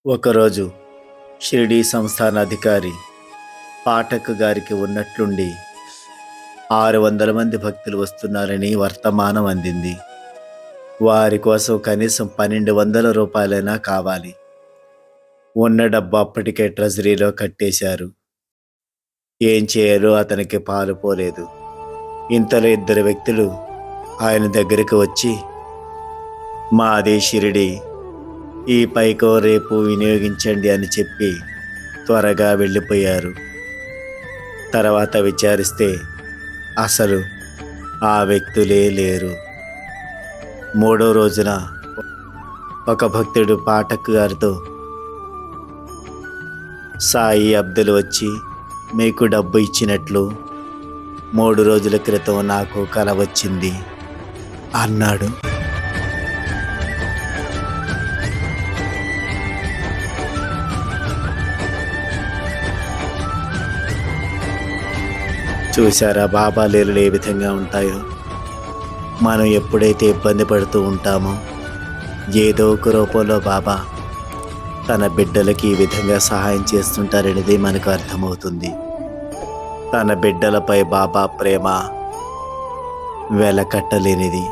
ఒకరోజు షిరిడీ సంస్థానాధికారి పాఠక్ గారికి ఉన్నట్లుండి 600 మంది భక్తులు వస్తున్నారని వర్తమానం అందింది. వారి కోసం కనీసం 1200 రూపాయలైనా కావాలి. ఉన్న డబ్బు అప్పటికే ట్రెజరీలో కట్టేశారు. ఏం చేయాలో అతనికి పాలుపోలేదు. ఇంతలో 2 వ్యక్తులు ఆయన దగ్గరికి వచ్చి, మాది షిరిడీ, ఈ పైకో రేపు వినియోగించండి అని చెప్పి త్వరగా వెళ్ళిపోయారు. తర్వాత విచారిస్తే అసలు ఆ వ్యక్తులే లేరు. 3వ రోజున ఒక భక్తుడు పాఠక్ గారితో, సాయి అబ్దుల్ వచ్చి మీకు డబ్బు ఇచ్చినట్లు 3 రోజుల క్రితం నాకు కల వచ్చింది అన్నాడు. చూశారా బాబా లీలలు ఏ విధంగా ఉంటాయో? మనం ఎప్పుడైతే ఇబ్బంది పడుతూ ఉంటామో ఏదో ఒక రూపంలో బాబా తన బిడ్డలకి ఈ విధంగా సహాయం చేస్తుంటారనేది మనకు అర్థమవుతుంది. తన బిడ్డలపై బాబా ప్రేమ వెలకట్టలేనిది.